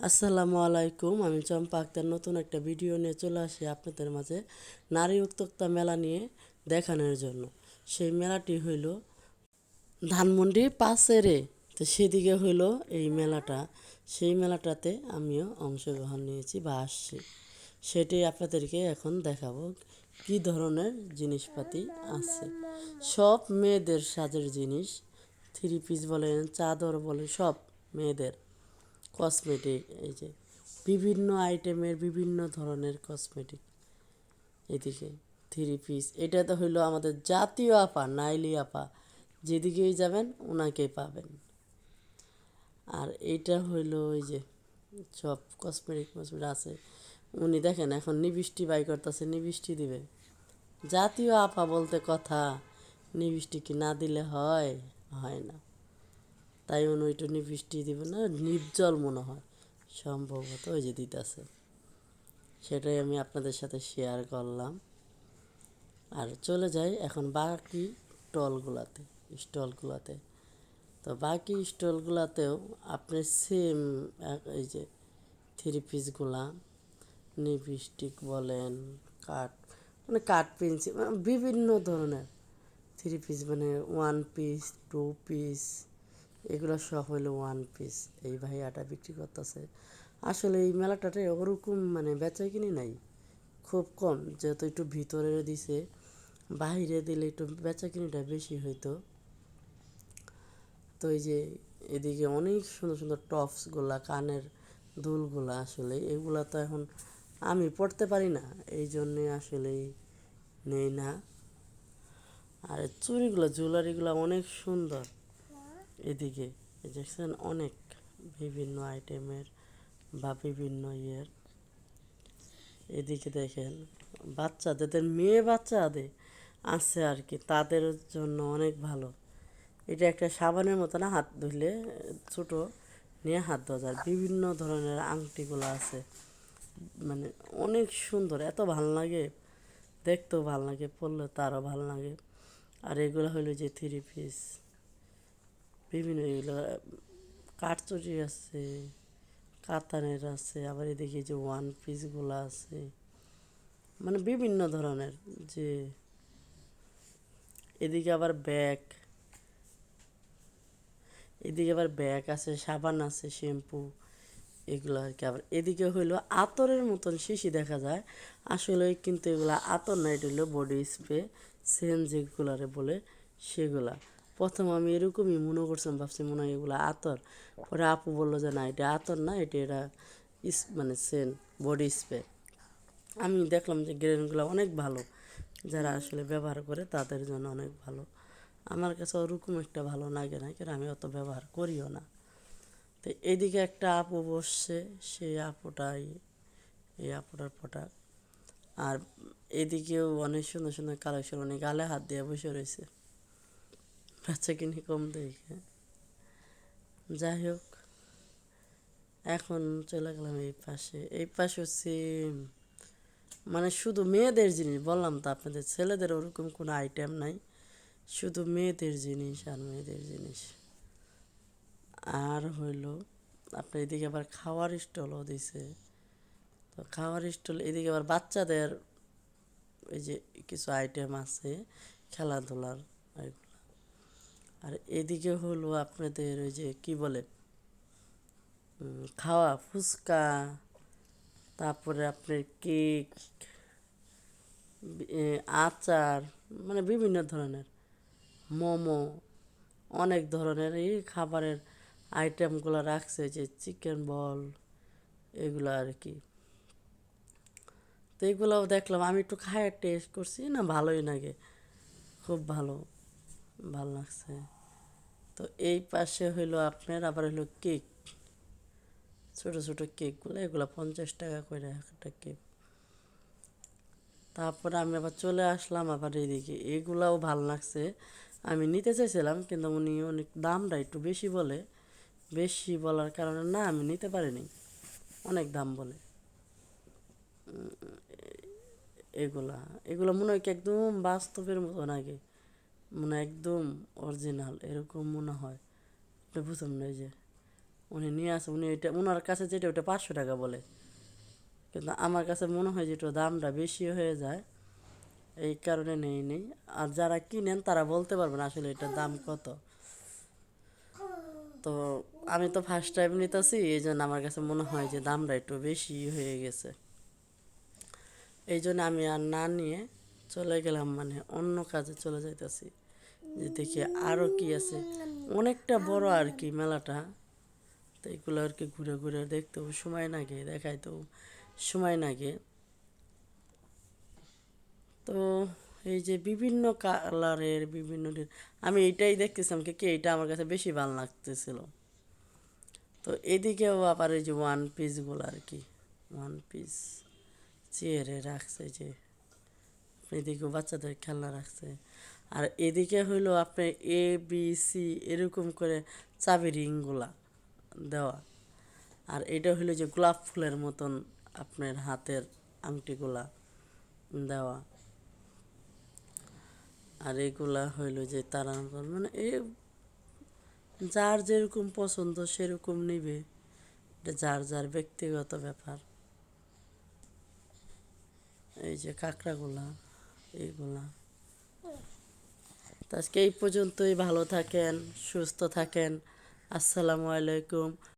আসসালামু আলাইকুম, আমি চম্পা আক্তার নতুন একটা ভিডিও নিয়ে চলে আসি আপনাদের মাঝে নারী উদ্যোক্তা মেলা নিয়ে দেখানোর জন্য। সেই মেলাটি হইল ধানমন্ডি পাশেরে, তো সেদিকে হইল এই মেলাটা। সেই মেলাটাতে আমিও অংশগ্রহণ নিয়েছি বা আসছি, সেটাই আপনাদেরকে এখন দেখাবো কি ধরনের জিনিসপাতি আছে। সব মেয়েদের সাজের জিনিস, থ্রি পিস বলেন, চাদর বলেন, সব মেয়েদের কসমেটিক। এই যে বিভিন্ন আইটেমের বিভিন্ন ধরনের কসমেটিক। এদিকে থ্রি পিস, এটা তো হইলো আমাদের জাতীয় আপা নাইলি আপা, যেদিকেই যাবেন ওনাকেই পাবেন। আর এইটা হইলো ওই যে সব কসমেটিক আছে। উনি দেখেন এখন নিবিষ্টি বাই করতেছে, নিবিষ্টি দিবে। জাতীয় আপা বলতে কথা, নিবিষ্টি কি না দিলে হয়? হয় না। তাই উনি ওইটা নিবিষ্টি দিবে না, নির্জল মনে হয় সম্ভবত, ওই যে দিতেছে। সেটাই আমি আপনাদের সাথে শেয়ার করলাম। আর চলে যাই এখন বাকি স্টলগুলোতে। তো বাকি স্টলগুলোতেও আপনি সেম এই যে থ্রি পিসগুলা, লিপস্টিক বলেন, কাট কাট পেন্সিল, বিভিন্ন ধরনের থ্রি পিস, মানে ওয়ান পিস, টু পিস, এগুলো সব হইলো ওয়ান পিস। এই ভাইয়াটা বিক্রি করতেছে। আসলে এই মেলাটাতে ওরকম মানে বেচা কিনি নাই, খুব কম, যেহেতু একটু ভিতরে দিছে, বাহিরে দিলে একটু বেচা কিনিটা বেশি হইতো। তো এই যে এদিকে অনেক সুন্দর সুন্দর টপসগুলা, কানের দুলগুলা, আসলে এগুলা তো এখন আমি পড়তে পারি না, এই জন্যে আসলেই নেই না। আর চুড়িগুলো, জুয়েলারিগুলো অনেক সুন্দর। এদিকে দেখছেন অনেক বিভিন্ন আইটেমের বা বিভিন্ন ইয়ের। এদিকে দেখেন বাচ্চাদের, মেয়ে বাচ্চাদের আছে আর কি, তাদের জন্য অনেক ভালো। এটা একটা সাবানের মতো না, হাত ধুলে ছোট নিয়ে হাত ধোয়া যায়। বিভিন্ন ধরনের আংটিগুলো আছে, মানে অনেক সুন্দর, এত ভাল লাগে, দেখতেও ভাল লাগে, পরলে তারও ভাল লাগে। আর এগুলো হলো যে থ্রি পিস, বিভিন্ন এগুলো কাঠচুড়ি আছে, কাতানের আছে, আবার এদিকে যে ওয়ান পিসগুলো আছে, মানে বিভিন্ন ধরনের। যে এদিকে আবার ব্যাগ, এদিকে আবার ব্যাগ আছে, সাবান আছে, শ্যাম্পু, এগুলো আর কি। আবার এদিকে হইলো আতরের মতন শিশি দেখা যায়, আসলে কিন্তু এগুলো আতর না, এটা হইলো বডি স্প্রে, সেন্ট যেগুলারে বলে সেগুলা। প্রথম আমি এরকমই মনে করছিলাম, ভাবছি মনে হয় এগুলো আতর। পরে আপু বললো যে না, এটা আতর না, এটা মানে সেন্ট, বডি স্প্রে। আমি দেখলাম যে গ্রেনগুলো অনেক ভালো, যারা আসলে ব্যবহার করে তাদের জন্য অনেক ভালো। আমার কাছে ওরকম একটা ভালো লাগে না, কারণ আমি অত ব্যবহার করিও না। তো এইদিকে একটা আপু বসছে, সেই আপুটাই এই আপুটার প্রোডাক্ট। আর এদিকেও অনেক সুন্দর সুন্দর কালেকশন, অনেক গালে হাত দিয়ে বসে রয়েছে, বাচ্চা কিনে কম দেখে। যাই হোক, এখন চলে গেলাম এই পাশে। এই পাশে সেম, মানে শুধু মেয়েদের জিনিস, বললাম তো আপনাদের, ছেলেদের ওরকম কোনো আইটেম নাই, শুধু মেয়েদের জিনিস আর মেয়েদের জিনিস। আর হইল আপনার এদিকে আবার খাওয়ার স্টলও দিছে। তো খাওয়ার স্টল, এদিকে আবার বাচ্চাদের এই যে কিছু আইটেম আছে খেলাধুলার, এগুলো। আর এদিকে হলো আপনাদের ওই যে কি বলে, খাওয়া ফুচকা, তারপরে আপনার কেক, আচার, মানে বিভিন্ন ধরনের মোমো, অনেক ধরনের এই খাবারের আইটেমগুলো রাখছে, যে চিকেন বল, এগুলো আর কি। তো এগুলোও দেখলাম, আমি একটু খায় টেস্ট করছি, না ভালোই লাগে, খুব ভালো, ভালো লাগছে। তো এই পাশে হইলো আপনার আবার হইলো কেক, ছোট ছোট কেকগুলো, এগুলো 50 টাকা করে একটা কেক। তারপরে আমি আবার চলে আসলাম আবার এদিকে, এগুলাও ভাল লাগছে, আমি নিতে চাইছিলাম, কিন্তু উনি অনেক দামটা একটু বেশি বলে, বেশি বলার কারণে না আমি নিতে পারিনি, অনেক দাম বলে। এগুলা এগুলো মনে হয় কি একদম বাস্তবের মতো লাগে, মনে হয় একদম অরিজিনাল এরকম মনে হয়। আপনি বুঝুন না, এই যে উনি নিয়ে আসে, উনি এটা ওনার কাছে যেটা ওটা 500 টাকা বলে, কিন্তু আমার কাছে মনে হয় যে একটু দামটা বেশি হয়ে যায়, এই কারণে নেই। আর যারা কিনেন তারা বলতে পারবেন আসলে এটার দাম কত। তো আমি তো ফার্স্ট টাইম নিতেছি, এই জন্য আমার কাছে মনে হয় যে দামটা একটু বেশি হয়ে গেছে। এই জন্য আমি আর না নিয়ে চলে গেলাম, মানে অন্য কাজে চলে যাইতেছি, যে দেখি আরও কি আছে। অনেকটা বড় আর কি মেলাটা, তো এগুলো আর কি ঘুরে ঘুরে দেখতেও সময় লাগে, দেখাইতেও সময় লাগে। তো এই যে বিভিন্ন কালারের আমি এইটাই দেখতেছিলাম, কি কি এইটা আমার কাছে বেশি ভালো লাগতেছিল। তো এদিকেও আবার এই যে ওয়ান পিসগুলো আর কি, ওয়ান পিস চেয়ারে রাখছে, যে এদিকেও বাচ্চাদের খেলনা রাখছে। আর এদিকে হইলো আপনার ABC এরকম করে চাবি রিংগুলা দেওয়া। আর এটা হইলো যে গোলাপ ফুলের মতন আপনার হাতের আংটিগুলা দেওয়া। আর এগুলা হইলো যে তারা মানে যার যেরকম পছন্দ সেরকম নিবে, এটা যার যার ব্যক্তিগত ব্যাপার। এই যে কাঁকড়াগুলা, এইগুলা। তো আজকে এই পর্যন্তই, ভালো থাকেন, সুস্থ থাকেন। আসসালামু আলাইকুম।